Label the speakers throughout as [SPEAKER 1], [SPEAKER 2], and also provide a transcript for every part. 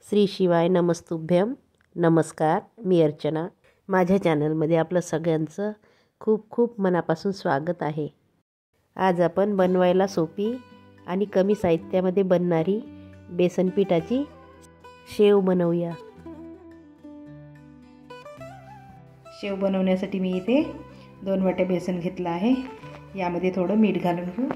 [SPEAKER 1] श्री शिवाय नमस्तुभ्यम. नमस्कार, मी अर्चना. माझ्या चॅनलमध्ये आपलं सगळ्यांचं खूप खूप मनापासून स्वागत आहे. आज आपण बनवायला सोपी आणि कमी साहित्यामध्ये बनणारी बेसन पिठाची शेव बनवूया.
[SPEAKER 2] शेव बनवण्यासाठी मी इथे 2 वाट्या बेसन घेतलं आहे. यामध्ये थोडं मीठ घालून घेऊ.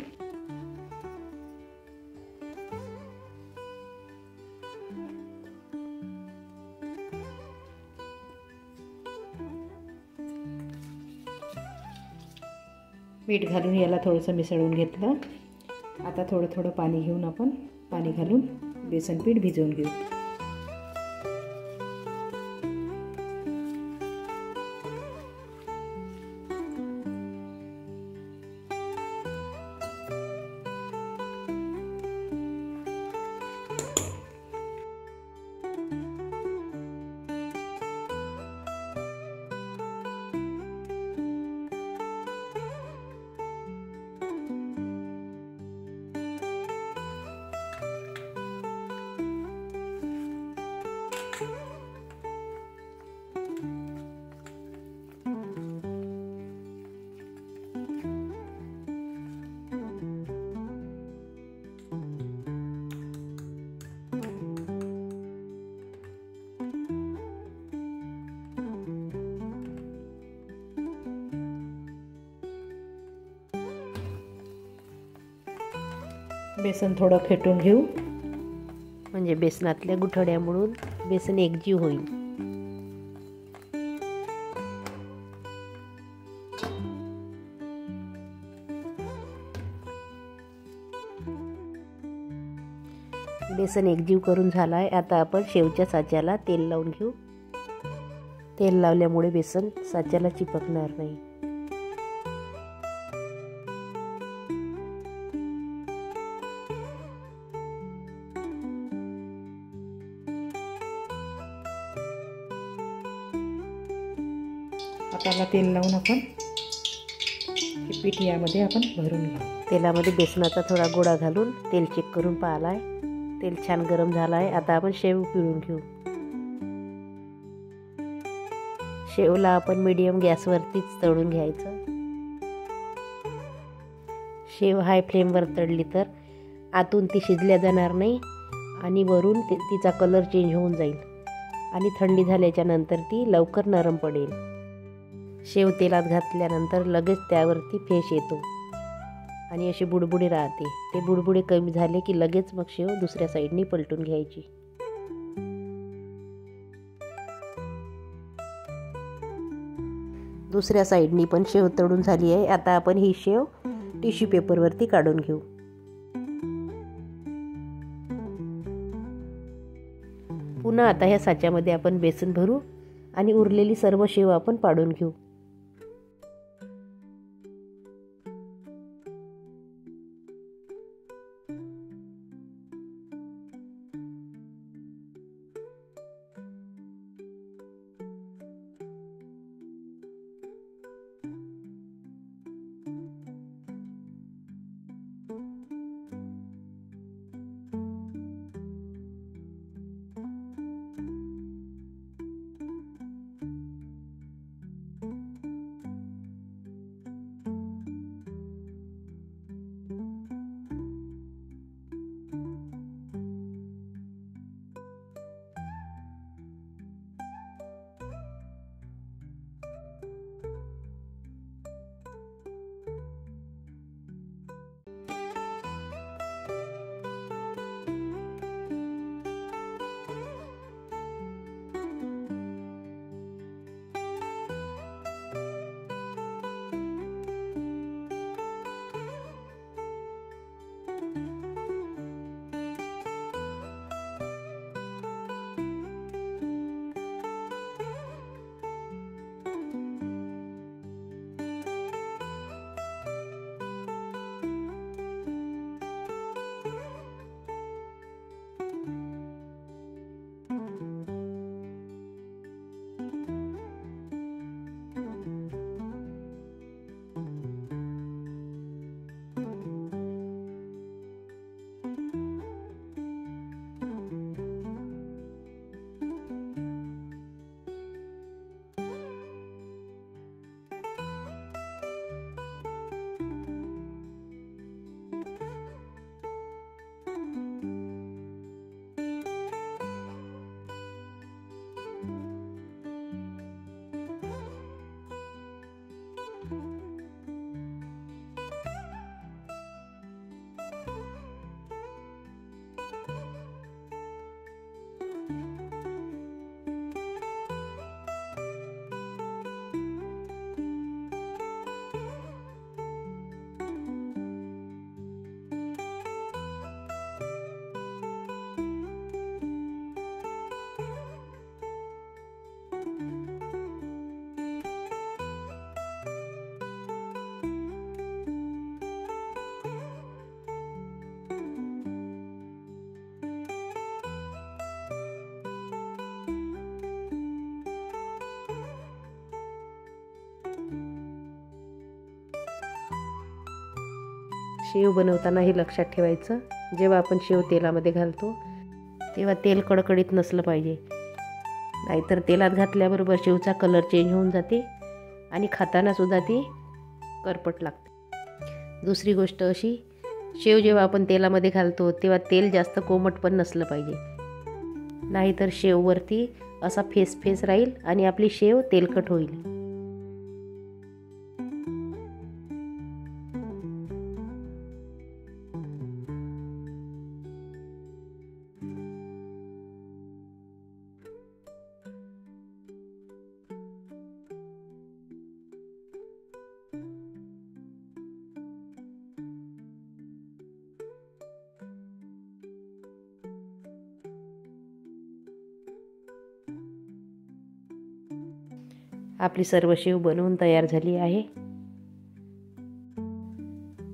[SPEAKER 2] मीठ घालून याला थोडंसं मिसळून घेतलं. आता थोडं थोडं पाणी घेऊन आपण पाणी घालून बेसन पीठ भिजवून घेऊ. बेसन थोडं फेटून घेऊ,
[SPEAKER 1] म्हणजे बेसनातल्या गुठळ्या मोडून बेसन एकजीव होईल. बेसन एकजीव करून झालाय. आता आपण शेवच्या साच्याला तेल लावून घेऊ. तेल लावल्यामुळे बेसन साच्याला चिपकणार नाही.
[SPEAKER 2] हाताला तेल लावून आपण हे पीठ यामध्ये आपण भरून घेऊ.
[SPEAKER 1] तेलामध्ये बेसनाचा थोडा गोळा घालून तेल चेक करून पाहिलाय. तेल छान गरम झालाय. आता आपण शेव पिळून घेऊ. शेवला आपण मीडियम गॅसवरतीच तळून घ्यायचं. शेव हाय फ्लेमवर तळली तर आतून ती शिजल्या जाणार नाही आणि वरून तिचा कलर चेंज होऊन जाईल आणि थंडी झाल्याच्या नंतर ती लवकर नरम पडेल. शेव तेलात घातल्यानंतर लगेच त्यावरती फेस येतो आणि अशी बुडबुडी राहते. ते बुडबुडे कमी झाले की लगेच मग शेव दुसऱ्या साईडनी पलटून घ्यायची. दुसऱ्या साईडनी पण शेव तळून झाली आहे. आता आपण ही शेव टिश्यू पेपरवरती काढून घेऊ. पुन्हा आता ह्या साच्यामध्ये आपण बेसन भरू आणि उरलेली सर्व शेव आपण पाडून घेऊ. शेव बनवताना हे लक्षात ठेवायचं, जेव्हा आपण शेव तेलामध्ये घालतो तेव्हा तेल कडकडीत नसलं पाहिजे, नाहीतर तेलात घातल्याबरोबर शेवचा कलर चेंज होऊन जाते आणि खातानासुद्धा ती करपट लागते. दुसरी गोष्ट अशी, शेव जेव्हा आपण तेलामध्ये घालतो तेव्हा तेल जास्त कोमट पण नसलं पाहिजे, नाहीतर शेववरती असा फेस राहील आणि आपली शेव तेलकट होईल. आपली सर्व शेव बनवून तयार झाली आहे.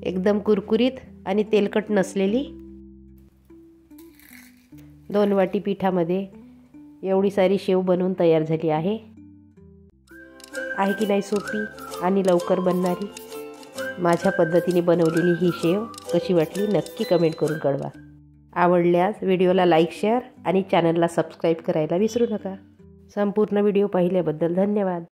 [SPEAKER 1] एकदम कुरकुरीत आणि तेलकट नसलेली. 2 वाटी पिठामध्ये एवढी सारी शेव बनवून तयार झाली आहे. आहे की नाही सोपी आणि लवकर बनणारी. माझ्या पद्धतीने बनवलेली ही शेव कशी वाटली नक्की कमेंट करून कळवा. आवडल्यास व्हिडिओला लाईक, शेअर आणि चॅनलला सबस्क्राईब करायला विसरू नका. संपूर्ण व्हिडिओ पाहिल्याबद्दल धन्यवाद.